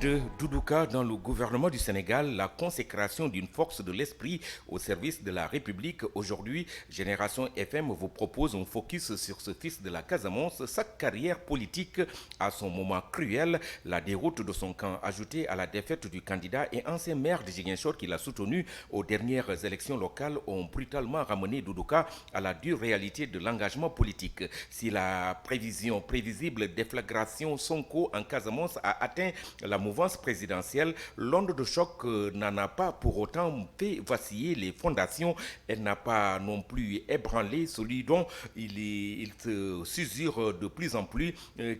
de Doudouka dans le gouvernement du Sénégal, la consécration d'une force de l'esprit au service de la République. Aujourd'hui, Génération FM vous propose un focus sur ce fils de la Casamance. Sa carrière politique à son moment cruel, la déroute de son camp ajoutée à la défaite du candidat et ancien maire de Ziguinchor qui l'a soutenu aux dernières élections locales ont brutalement ramené Doudouka à la dure réalité de l'engagement politique. Si la prévision prévisible déflagration Sonko en Casamance a atteint la mouvance présidentielle, l'onde de choc n'en a pas pour autant fait vaciller les fondations. Elle n'a pas non plus ébranlé celui dont il se s'usure de plus en plus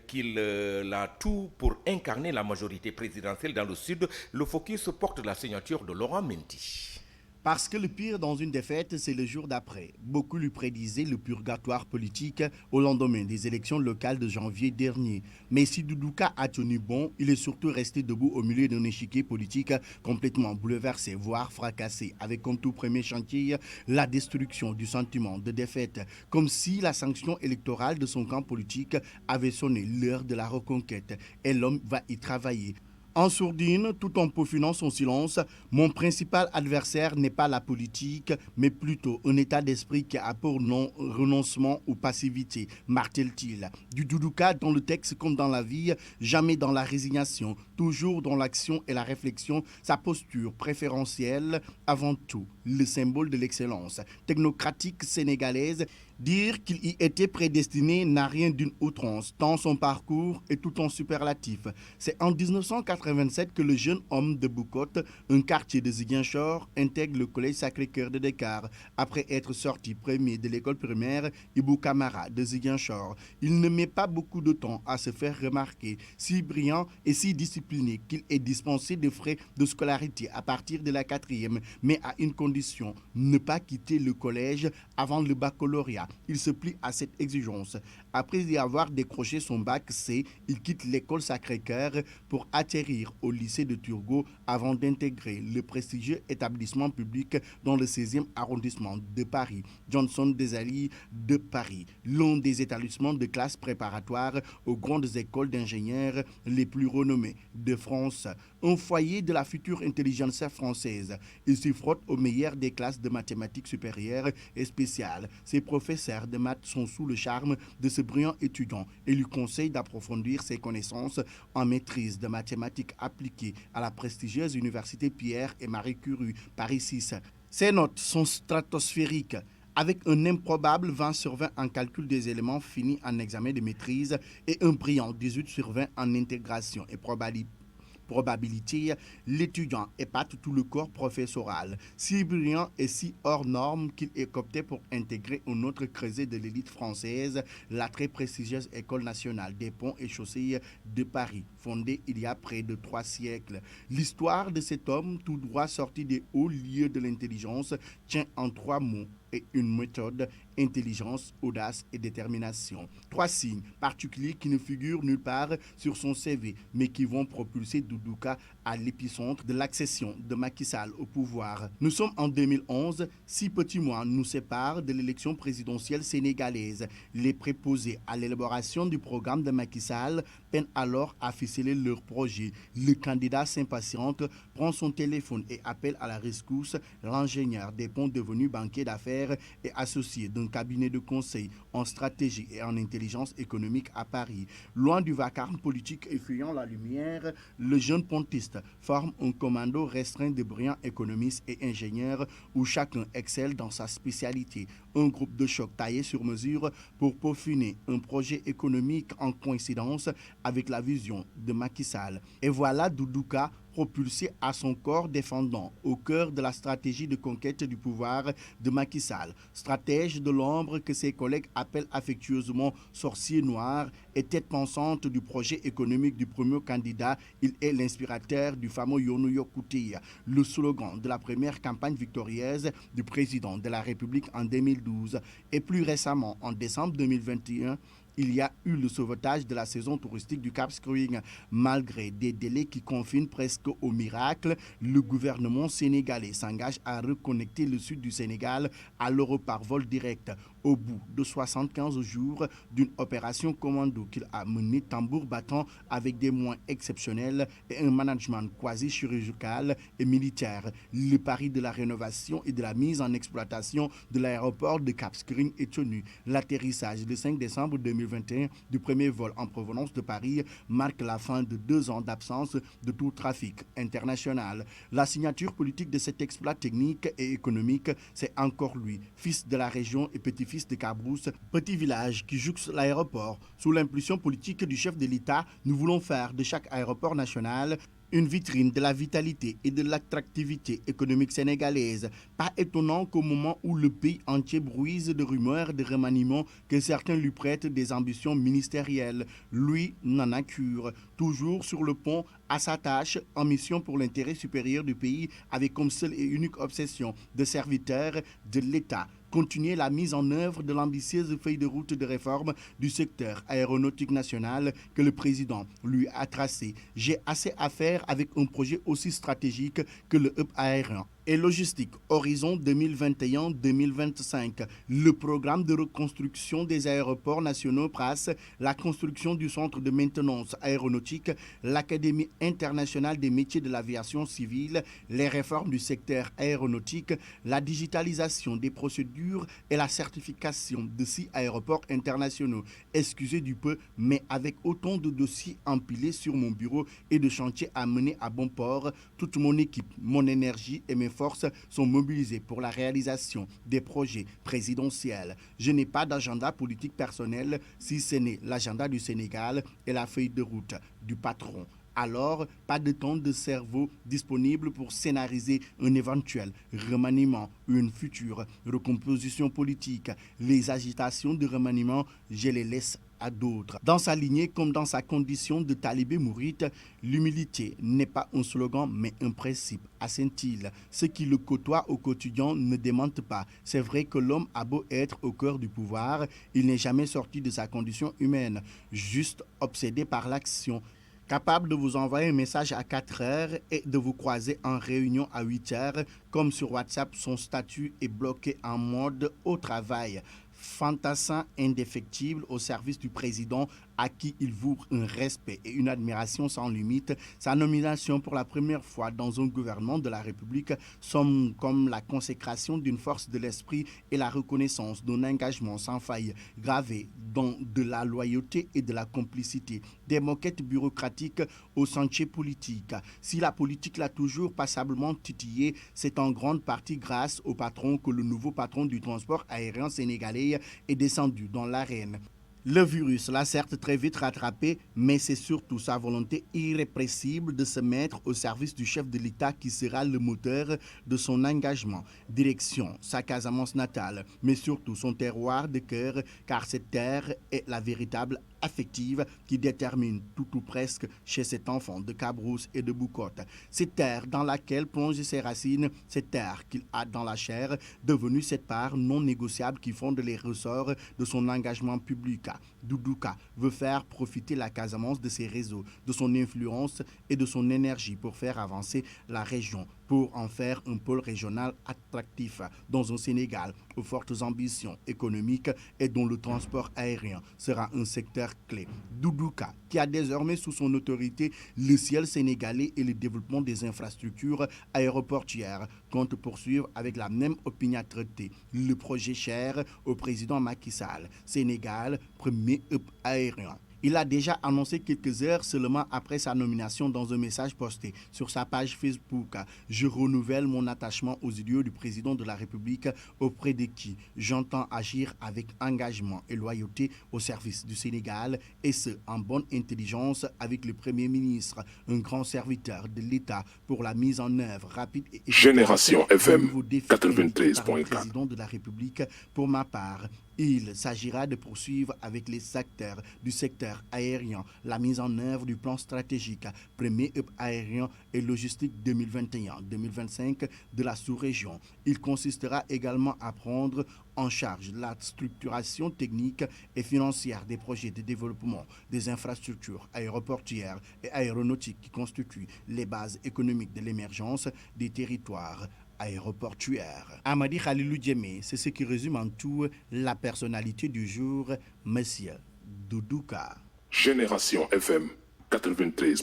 qu'il a tout pour incarner la majorité présidentielle dans le Sud. Le focus porte la signature de Laurent Mendy. Parce que le pire dans une défaite, c'est le jour d'après. Beaucoup lui prédisaient le purgatoire politique au lendemain des élections locales de janvier dernier. Mais si Doudouka a tenu bon, il est surtout resté debout au milieu d'un échiquier politique complètement bouleversé, voire fracassé, avec comme tout premier chantier la destruction du sentiment de défaite, comme si la sanction électorale de son camp politique avait sonné l'heure de la reconquête. Et l'homme va y travailler. En sourdine, tout en peaufinant son silence, mon principal adversaire n'est pas la politique, mais plutôt un état d'esprit qui a pour nom renoncement ou passivité, martèle-t-il. Du Doudouka dans le texte comme dans la vie, jamais dans la résignation, toujours dans l'action et la réflexion, sa posture préférentielle avant tout, le symbole de l'excellence technocratique sénégalaise. Dire qu'il y était prédestiné n'a rien d'une outrance, tant son parcours est tout en superlatif. C'est en 1987 que le jeune homme de Boucotte, un quartier de Ziguinchor, intègre le collège Sacré-Cœur de Dakar, après être sorti premier de l'école primaire Ibou Kamara de Ziguinchor. Il ne met pas beaucoup de temps à se faire remarquer, si brillant et si discipliné qu'il est dispensé de frais de scolarité à partir de la 4e, mais à une condition, ne pas quitter le collège avant le baccalauréat. Il se plie à cette exigence. Après y avoir décroché son bac C, il quitte l'école Sacré-Cœur pour atterrir au lycée de Turgot avant d'intégrer le prestigieux établissement public dans le 16e arrondissement de Paris, Johnson des Alliés de Paris, l'un des établissements de classe préparatoire aux grandes écoles d'ingénieurs les plus renommées de France, un foyer de la future intelligence française. Il s'y frotte aux meilleurs des classes de mathématiques supérieures et spéciales. Ses professeurs de maths sont sous le charme de ce brillant étudiant et lui conseillent d'approfondir ses connaissances en maîtrise de mathématiques appliquées à la prestigieuse université Pierre et Marie Curie, Paris 6. Ses notes sont stratosphériques, avec un improbable 20 sur 20 en calcul des éléments finis en examen de maîtrise et un brillant 18 sur 20 en intégration et probabilité, l'étudiant épate tout le corps professoral, si brillant et si hors norme qu'il est opté pour intégrer un autre creuset de l'élite française, la très prestigieuse École nationale des ponts et chaussées de Paris, fondée il y a près de 3 siècles. L'histoire de cet homme, tout droit sorti des hauts lieux de l'intelligence, tient en 3 mots et une méthode: intelligence, audace et détermination. 3 signes particuliers qui ne figurent nulle part sur son CV, mais qui vont propulser Doudouka à l'épicentre de l'accession de Macky Sall au pouvoir. Nous sommes en 2011, 6 petits mois nous séparent de l'élection présidentielle sénégalaise. Les préposés à l'élaboration du programme de Macky Sall peinent alors à ficeler leur projet. Le candidat s'impatiente, prend son téléphone et appelle à la rescousse l'ingénieur des ponts devenu banquier d'affaires et associé d'un cabinet de conseil en stratégie et en intelligence économique à Paris. Loin du vacarme politique et fuyant la lumière, le jeune pontiste forme un commando restreint de brillants économistes et ingénieurs où chacun excelle dans sa spécialité. Un groupe de choc taillé sur mesure pour peaufiner un projet économique en coïncidence avec la vision de Macky Sall. Et voilà Doudouka propulsé à son corps défendant au cœur de la stratégie de conquête du pouvoir de Macky Sall. Stratège de l'ombre que ses collègues appellent affectueusement sorcier noir et tête pensante du projet économique du premier candidat, il est l'inspirateur du fameux Yonou Yokoutia, le slogan de la première campagne victorieuse du président de la République en 2012. Et plus récemment, en décembre 2021, il y a eu le sauvetage de la saison touristique du Cap Skirring. Malgré des délais qui confinent presque au miracle, le gouvernement sénégalais s'engage à reconnecter le sud du Sénégal à l'Europe par vol direct. Au bout de 75 jours d'une opération commando qu'il a menée tambour battant avec des moyens exceptionnels et un management quasi chirurgical et militaire, le pari de la rénovation et de la mise en exploitation de l'aéroport de Cap Skirring est tenu. L'atterrissage le 5 décembre 2021 du premier vol en provenance de Paris marque la fin de 2 ans d'absence de tout trafic international. La signature politique de cet exploit technique et économique, c'est encore lui, fils de la région et petit-fils de Cabrousse, petit village qui jouxte l'aéroport. Sous l'impulsion politique du chef de l'État, nous voulons faire de chaque aéroport national une vitrine de la vitalité et de l'attractivité économique sénégalaise. Pas étonnant qu'au moment où le pays entier bruise de rumeurs de remaniement, que certains lui prêtent des ambitions ministérielles. Lui n'en a cure. Toujours sur le pont, à sa tâche, en mission pour l'intérêt supérieur du pays, avec comme seule et unique obsession de serviteur de l'État. Continuer la mise en œuvre de l'ambitieuse feuille de route de réforme du secteur aéronautique national que le président lui a tracé. J'ai assez à faire avec un projet aussi stratégique que le hub aérien et logistique Horizon 2021-2025. Le programme de reconstruction des aéroports nationaux PRAS, la construction du centre de maintenance aéronautique, l'Académie internationale des métiers de l'aviation civile, les réformes du secteur aéronautique, la digitalisation des procédures et la certification de 6 aéroports internationaux. Excusez du peu, mais avec autant de dossiers empilés sur mon bureau et de chantiers à mener à bon port, toute mon équipe, mon énergie et mes forces sont mobilisées pour la réalisation des projets présidentiels. Je n'ai pas d'agenda politique personnel si ce n'est l'agenda du Sénégal et la feuille de route du patron. Alors, pas de temps de cerveau disponible pour scénariser un éventuel remaniement ou une future recomposition politique. Les agitations de remaniement, je les laisse à d'autres. Dans sa lignée comme dans sa condition de talibé mourite, l'humilité n'est pas un slogan mais un principe, assent-il. Ceux qui le côtoient au quotidien ne démentent pas. C'est vrai que l'homme a beau être au cœur du pouvoir, il n'est jamais sorti de sa condition humaine, juste obsédé par l'action. Capable de vous envoyer un message à 4 heures et de vous croiser en réunion à 8 heures, comme sur WhatsApp, son statut est bloqué en mode au travail. Fantassin indéfectible au service du président à qui il voue un respect et une admiration sans limite, sa nomination pour la première fois dans un gouvernement de la République semble comme la consécration d'une force de l'esprit et la reconnaissance d'un engagement sans faille gravé dans de la loyauté et de la complicité. Des moquettes bureaucratiques au sentier politique. Si la politique l'a toujours passablement titillé, c'est en grande partie grâce au patron que le nouveau patron du transport aérien sénégalais est descendu dans l'arène. Le virus l'a certes très vite rattrapé, mais c'est surtout sa volonté irrépressible de se mettre au service du chef de l'État qui sera le moteur de son engagement. Direction sa Casamance natale, mais surtout son terroir de cœur, car cette terre est la véritable affective qui détermine tout ou presque chez cet enfant de Cabrousse et de Boucotte. Cette terre dans laquelle plongent ses racines, cette terre qu'il a dans la chair, devenue cette part non négociable qui fonde les ressorts de son engagement public. Doudou Ka veut faire profiter la Casamance de ses réseaux, de son influence et de son énergie pour faire avancer la région, pour en faire un pôle régional attractif dans un Sénégal aux fortes ambitions économiques et dont le transport aérien sera un secteur clé. Doudou Ka, qui a désormais sous son autorité le ciel sénégalais et le développement des infrastructures aéroportuaires, compte poursuivre avec la même opiniâtreté le projet cher au président Macky Sall, Sénégal, premier hub aérien. Il a déjà annoncé quelques heures seulement après sa nomination dans un message posté sur sa page Facebook. Je renouvelle mon attachement aux idéaux du président de la République auprès de qui j'entends agir avec engagement et loyauté au service du Sénégal et ce, en bonne intelligence avec le Premier ministre, un grand serviteur de l'État pour la mise en œuvre rapide et efficace Génération FM nouveau défi 93.4. par le président de la République. Pour ma part, il s'agira de poursuivre avec les acteurs du secteur aérien la mise en œuvre du plan stratégique premier hub aérien et logistique 2021-2025 de la sous-région. Il consistera également à prendre en charge la structuration technique et financière des projets de développement des infrastructures aéroportuaires et aéronautiques qui constituent les bases économiques de l'émergence des territoires aéroportuaire. Amadi Khalilou Djemé, c'est ce qui résume en tout la personnalité du jour, Monsieur Doudouka. Génération FM 93.